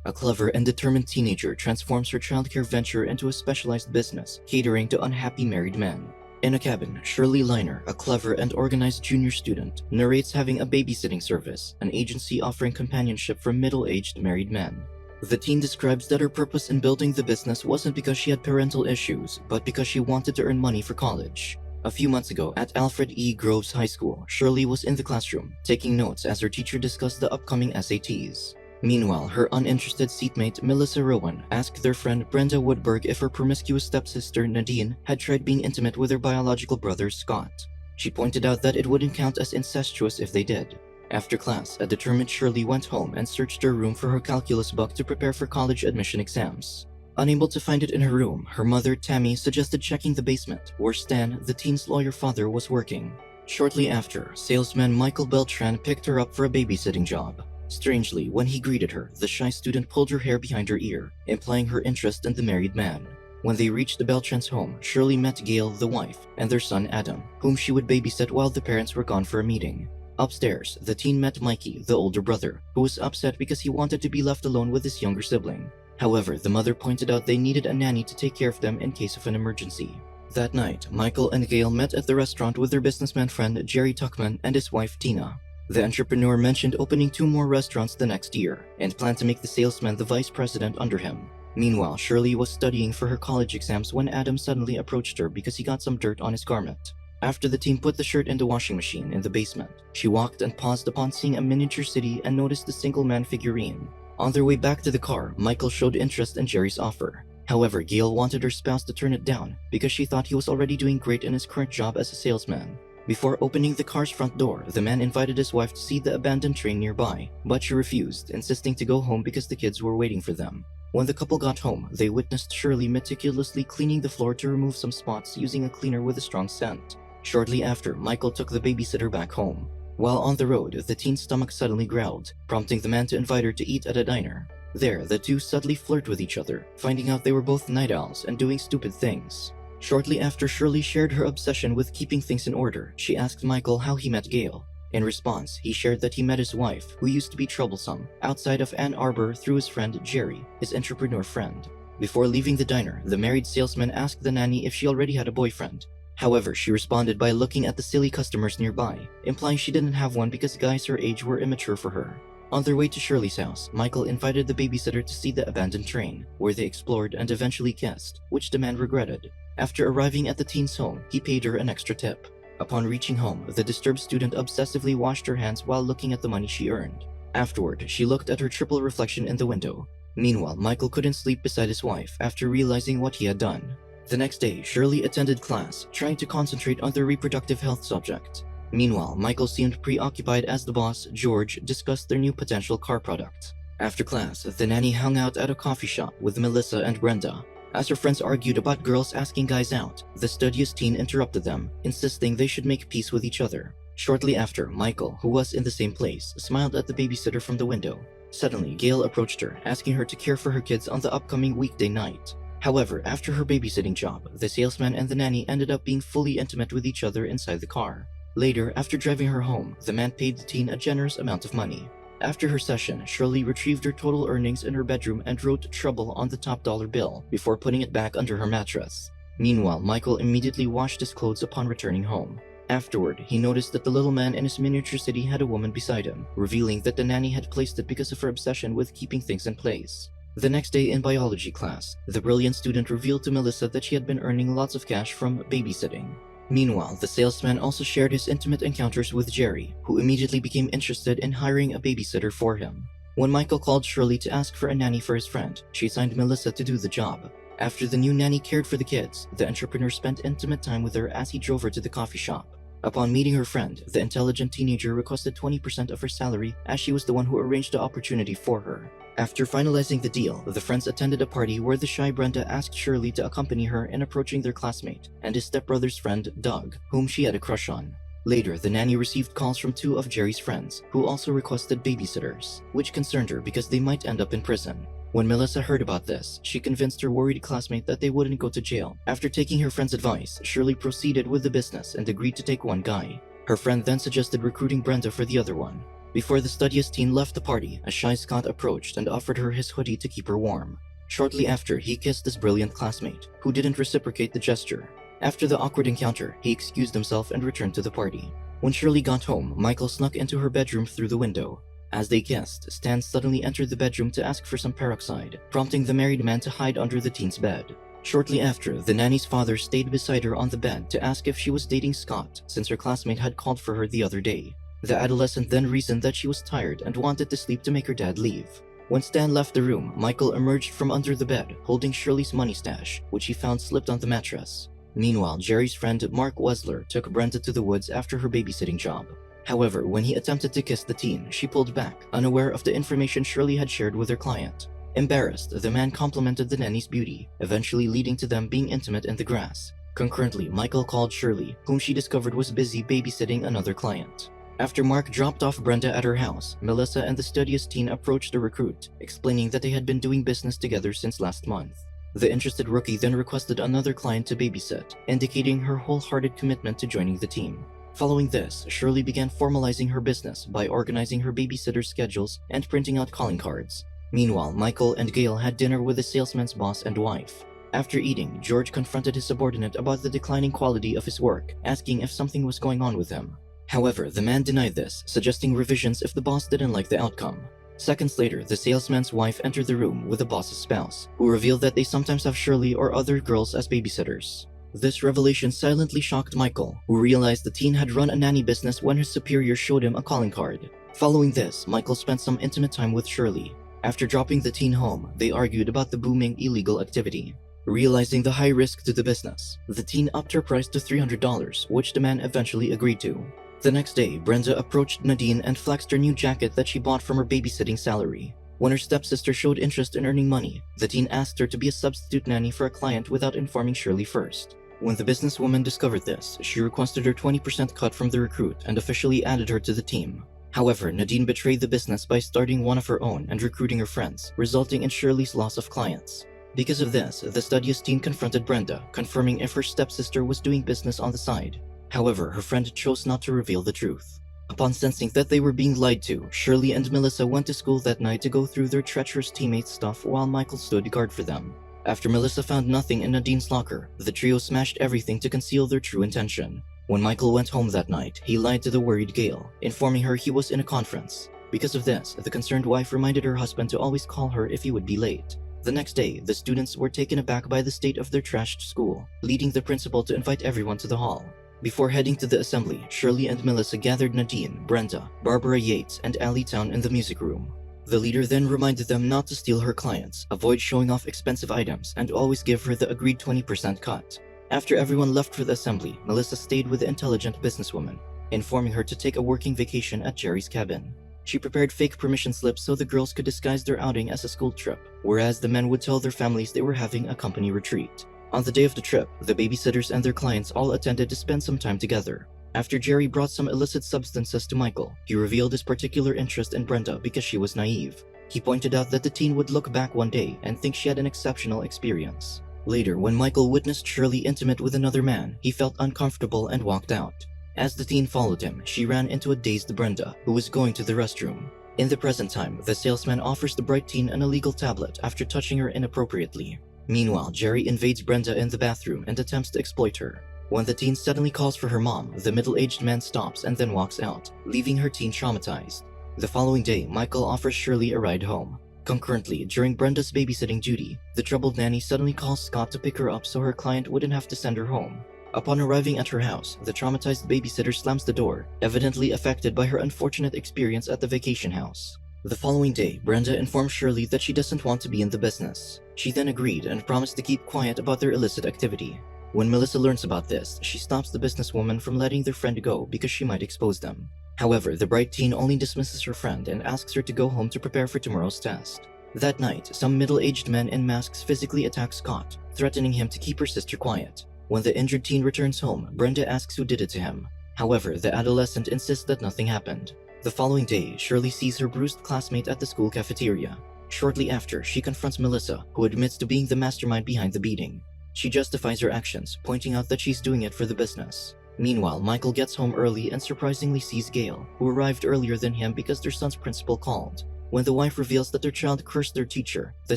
A clever and determined teenager transforms her childcare venture into a specialized business catering to unhappy married men. In a cabin, Shirley Lyner, a clever and organized junior student, narrates having a babysitting service, an agency offering companionship for middle-aged married men. The teen describes that her purpose in building the business wasn't because she had parental issues, but because she wanted to earn money for college. A few months ago, at Alfred E. Groves High School, Shirley was in the classroom, taking notes as her teacher discussed the upcoming SATs. Meanwhile, her uninterested seatmate Melissa Rowan asked their friend Brenda Woodberg if her promiscuous stepsister Nadine had tried being intimate with her biological brother Scott. She pointed out that it wouldn't count as incestuous if they did. After class, a determined Shirley went home and searched her room for her calculus book to prepare for college admission exams. Unable to find it in her room, her mother Tammy suggested checking the basement, where Stan, the teen's lawyer father, was working. Shortly after, salesman Michael Beltran picked her up for a babysitting job. Strangely, when he greeted her, the shy student pulled her hair behind her ear, implying her interest in the married man. When they reached the Beltrans' home, Shirley met Gail, the wife, and their son Adam, whom she would babysit while the parents were gone for a meeting. Upstairs, the teen met Mikey, the older brother, who was upset because he wanted to be left alone with his younger sibling. However, the mother pointed out they needed a nanny to take care of them in case of an emergency. That night, Michael and Gail met at the restaurant with their businessman friend Jerry Tuckman and his wife Tina. The entrepreneur mentioned opening 2 more restaurants the next year, and planned to make the salesman the vice president under him. Meanwhile, Shirley was studying for her college exams when Adam suddenly approached her because he got some dirt on his garment. After the team put the shirt in the washing machine in the basement, she walked and paused upon seeing a miniature city and noticed the single man figurine. On their way back to the car, Michael showed interest in Jerry's offer. However, Gail wanted her spouse to turn it down because she thought he was already doing great in his current job as a salesman. Before opening the car's front door, the man invited his wife to see the abandoned train nearby, but she refused, insisting to go home because the kids were waiting for them. When the couple got home, they witnessed Shirley meticulously cleaning the floor to remove some spots using a cleaner with a strong scent. Shortly after, Michael took the babysitter back home. While on the road, the teen's stomach suddenly growled, prompting the man to invite her to eat at a diner. There, the two subtly flirt with each other, finding out they were both night owls and doing stupid things. Shortly after Shirley shared her obsession with keeping things in order, she asked Michael how he met Gail. In response, he shared that he met his wife, who used to be troublesome, outside of Ann Arbor through his friend Jerry, his entrepreneur friend. Before leaving the diner, the married salesman asked the nanny if she already had a boyfriend. However, she responded by looking at the silly customers nearby, implying she didn't have one because guys her age were immature for her. On their way to Shirley's house, Michael invited the babysitter to see the abandoned train, where they explored and eventually kissed, which the man regretted. After arriving at the teen's home, he paid her an extra tip. Upon reaching home, the disturbed student obsessively washed her hands while looking at the money she earned. Afterward, she looked at her triple reflection in the window. Meanwhile, Michael couldn't sleep beside his wife after realizing what he had done. The next day, Shirley attended class, trying to concentrate on the reproductive health subject. Meanwhile, Michael seemed preoccupied as the boss, George, discussed their new potential car product. After class, the nanny hung out at a coffee shop with Melissa and Brenda. As her friends argued about girls asking guys out, the studious teen interrupted them, insisting they should make peace with each other. Shortly after, Michael, who was in the same place, smiled at the babysitter from the window. Suddenly, Gail approached her, asking her to care for her kids on the upcoming weekday night. However, after her babysitting job, the salesman and the nanny ended up being fully intimate with each other inside the car. Later, after driving her home, the man paid the teen a generous amount of money. After her session, Shirley retrieved her total earnings in her bedroom and wrote "trouble" on the top dollar bill before putting it back under her mattress. Meanwhile, Michael immediately washed his clothes upon returning home. Afterward, he noticed that the little man in his miniature city had a woman beside him, revealing that the nanny had placed it because of her obsession with keeping things in place. The next day in biology class, the brilliant student revealed to Melissa that she had been earning lots of cash from babysitting. Meanwhile, the salesman also shared his intimate encounters with Jerry, who immediately became interested in hiring a babysitter for him. When Michael called Shirley to ask for a nanny for his friend, she assigned Melissa to do the job. After the new nanny cared for the kids, the entrepreneur spent intimate time with her as he drove her to the coffee shop. Upon meeting her friend, the intelligent teenager requested 20% of her salary as she was the one who arranged the opportunity for her. After finalizing the deal, the friends attended a party where the shy Brenda asked Shirley to accompany her in approaching their classmate and his stepbrother's friend, Doug, whom she had a crush on. Later, the nanny received calls from 2 of Jerry's friends, who also requested babysitters, which concerned her because they might end up in prison. When Melissa heard about this, she convinced her worried classmate that they wouldn't go to jail. After taking her friend's advice, Shirley proceeded with the business and agreed to take one guy. Her friend then suggested recruiting Brenda for the other one. Before the studious teen left the party, a shy Scott approached and offered her his hoodie to keep her warm. Shortly after, he kissed his brilliant classmate, who didn't reciprocate the gesture. After the awkward encounter, he excused himself and returned to the party. When Shirley got home, Michael snuck into her bedroom through the window. As they kissed, Stan suddenly entered the bedroom to ask for some peroxide, prompting the married man to hide under the teen's bed. Shortly after, the nanny's father stayed beside her on the bed to ask if she was dating Scott, since her classmate had called for her the other day. The adolescent then reasoned that she was tired and wanted to sleep to make her dad leave. When Stan left the room, Michael emerged from under the bed, holding Shirley's money stash, which he found slipped on the mattress. Meanwhile, Jerry's friend Mark Wesler took Brenda to the woods after her babysitting job. However, when he attempted to kiss the teen, she pulled back, unaware of the information Shirley had shared with her client. Embarrassed, the man complimented the nanny's beauty, eventually leading to them being intimate in the grass. Concurrently, Michael called Shirley, whom she discovered was busy babysitting another client. After Mark dropped off Brenda at her house, Melissa and the studious teen approached the recruit, explaining that they had been doing business together since last month. The interested rookie then requested another client to babysit, indicating her wholehearted commitment to joining the team. Following this, Shirley began formalizing her business by organizing her babysitter schedules and printing out calling cards. Meanwhile, Michael and Gail had dinner with the salesman's boss and wife. After eating, George confronted his subordinate about the declining quality of his work, asking if something was going on with him. However, the man denied this, suggesting revisions if the boss didn't like the outcome. Seconds later, the salesman's wife entered the room with the boss's spouse, who revealed that they sometimes have Shirley or other girls as babysitters. This revelation silently shocked Michael, who realized the teen had run a nanny business when his superior showed him a calling card. Following this, Michael spent some intimate time with Shirley. After dropping the teen home, they argued about the booming illegal activity. Realizing the high risk to the business, the teen upped her price to $300, which the man eventually agreed to. The next day, Brenda approached Nadine and flexed her new jacket that she bought from her babysitting salary. When her stepsister showed interest in earning money, the teen asked her to be a substitute nanny for a client without informing Shirley first. When the businesswoman discovered this, she requested her 20% cut from the recruit and officially added her to the team. However, Nadine betrayed the business by starting one of her own and recruiting her friends, resulting in Shirley's loss of clients. Because of this, the studious teen confronted Brenda, confirming if her stepsister was doing business on the side. However, her friend chose not to reveal the truth. Upon sensing that they were being lied to, Shirley and Melissa went to school that night to go through their treacherous teammates' stuff while Michael stood guard for them. After Melissa found nothing in Nadine's locker, the trio smashed everything to conceal their true intention. When Michael went home that night, he lied to the worried Gail, informing her he was in a conference. Because of this, the concerned wife reminded her husband to always call her if he would be late. The next day, the students were taken aback by the state of their trashed school, leading the principal to invite everyone to the hall. Before heading to the assembly, Shirley and Melissa gathered Nadine, Brenda, Barbara Yates, and Allie Town in the music room. The leader then reminded them not to steal her clients, avoid showing off expensive items, and always give her the agreed 20% cut. After everyone left for the assembly, Melissa stayed with the intelligent businesswoman, informing her to take a working vacation at Jerry's cabin. She prepared fake permission slips so the girls could disguise their outing as a school trip, whereas the men would tell their families they were having a company retreat. On the day of the trip, the babysitters and their clients all attended to spend some time together. After Jerry brought some illicit substances to Michael, he revealed his particular interest in Brenda because she was naive. He pointed out that the teen would look back one day and think she had an exceptional experience. Later, when Michael witnessed Shirley intimate with another man, he felt uncomfortable and walked out. As the teen followed him, she ran into a dazed Brenda, who was going to the restroom. In the present time, the salesman offers the bright teen an illegal tablet after touching her inappropriately. Meanwhile, Jerry invades Brenda in the bathroom and attempts to exploit her. When the teen suddenly calls for her mom, the middle-aged man stops and then walks out, leaving her teen traumatized. The following day, Michael offers Shirley a ride home. Concurrently, during Brenda's babysitting duty, the troubled nanny suddenly calls Scott to pick her up so her client wouldn't have to send her home. Upon arriving at her house, the traumatized babysitter slams the door, evidently affected by her unfortunate experience at the vacation house. The following day, Brenda informs Shirley that she doesn't want to be in the business. She then agreed and promised to keep quiet about their illicit activity. When Melissa learns about this, she stops the businesswoman from letting their friend go because she might expose them. However, the bright teen only dismisses her friend and asks her to go home to prepare for tomorrow's test. That night, some middle-aged men in masks physically attack Scott, threatening him to keep her sister quiet. When the injured teen returns home, Brenda asks who did it to him. However, the adolescent insists that nothing happened. The following day, Shirley sees her bruised classmate at the school cafeteria. Shortly after, she confronts Melissa, who admits to being the mastermind behind the beating. She justifies her actions, pointing out that she's doing it for the business. Meanwhile, Michael gets home early and surprisingly sees Gail, who arrived earlier than him because their son's principal called. When the wife reveals that their child cursed their teacher, the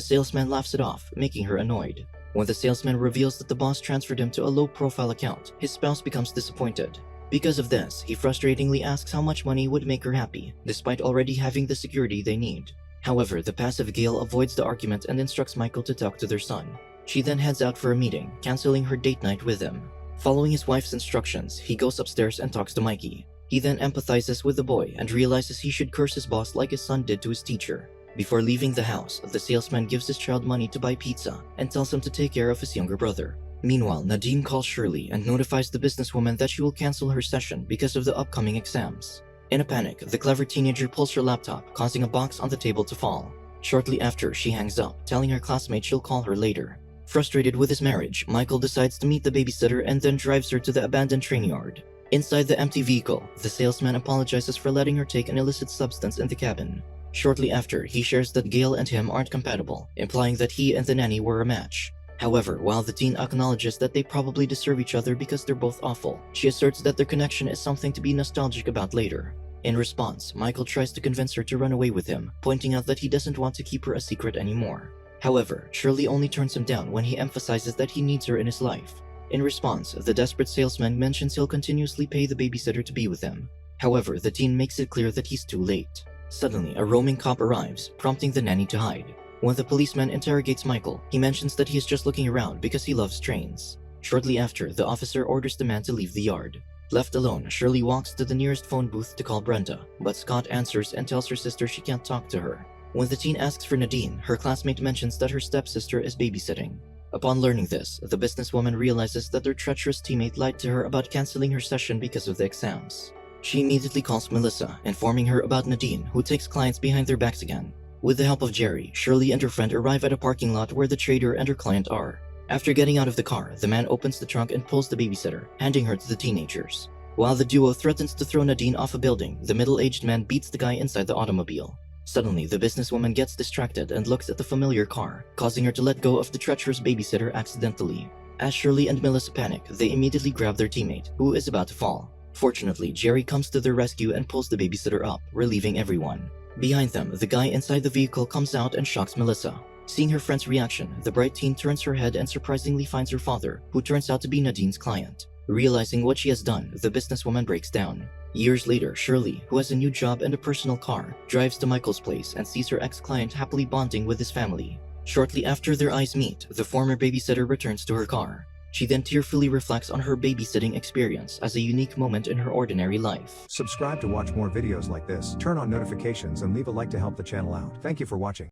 salesman laughs it off, making her annoyed. When the salesman reveals that the boss transferred him to a low-profile account, his spouse becomes disappointed. Because of this, he frustratingly asks how much money would make her happy, despite already having the security they need. However, the passive Gail avoids the argument and instructs Michael to talk to their son. She then heads out for a meeting, canceling her date night with him. Following his wife's instructions, he goes upstairs and talks to Mikey. He then empathizes with the boy and realizes he should curse his boss like his son did to his teacher. Before leaving the house, the salesman gives his child money to buy pizza and tells him to take care of his younger brother. Meanwhile, Nadine calls Shirley and notifies the businesswoman that she will cancel her session because of the upcoming exams. In a panic, the clever teenager pulls her laptop, causing a box on the table to fall. Shortly after, she hangs up, telling her classmate she'll call her later. Frustrated with his marriage, Michael decides to meet the babysitter and then drives her to the abandoned train yard. Inside the empty vehicle, the salesman apologizes for letting her take an illicit substance in the cabin. Shortly after, he shares that Gail and him aren't compatible, implying that he and the nanny were a match. However, while the teen acknowledges that they probably deserve each other because they're both awful, she asserts that their connection is something to be nostalgic about later. In response, Michael tries to convince her to run away with him, pointing out that he doesn't want to keep her a secret anymore. However, Shirley only turns him down when he emphasizes that he needs her in his life. In response, the desperate salesman mentions he'll continuously pay the babysitter to be with him. However, the teen makes it clear that he's too late. Suddenly, a roaming cop arrives, prompting the nanny to hide. When the policeman interrogates Michael, he mentions that he is just looking around because he loves trains. Shortly after, the officer orders the man to leave the yard. Left alone, Shirley walks to the nearest phone booth to call Brenda, but Scott answers and tells her sister she can't talk to her. When the teen asks for Nadine, her classmate mentions that her stepsister is babysitting. Upon learning this, the businesswoman realizes that their treacherous teammate lied to her about canceling her session because of the exams. She immediately calls Melissa, informing her about Nadine, who takes clients behind their backs again. With the help of Jerry, Shirley and her friend arrive at a parking lot where the trader and her client are. After getting out of the car, the man opens the trunk and pulls the babysitter, handing her to the teenagers. While the duo threatens to throw Nadine off a building, the middle-aged man beats the guy inside the automobile. Suddenly, the businesswoman gets distracted and looks at the familiar car, causing her to let go of the treacherous babysitter accidentally. As Shirley and Melissa panic, they immediately grab their teammate, who is about to fall. Fortunately, Jerry comes to their rescue and pulls the babysitter up, relieving everyone. Behind them, the guy inside the vehicle comes out and shocks Melissa. Seeing her friend's reaction, the bright teen turns her head and surprisingly finds her father, who turns out to be Nadine's client. Realizing what she has done, the businesswoman breaks down. Years later, Shirley, who has a new job and a personal car, drives to Michael's place and sees her ex-client happily bonding with his family. Shortly after their eyes meet, the former babysitter returns to her car. She then tearfully reflects on her babysitting experience as a unique moment in her ordinary life. Subscribe to watch more videos like this, turn on notifications and leave a like to help the channel out. Thank you for watching.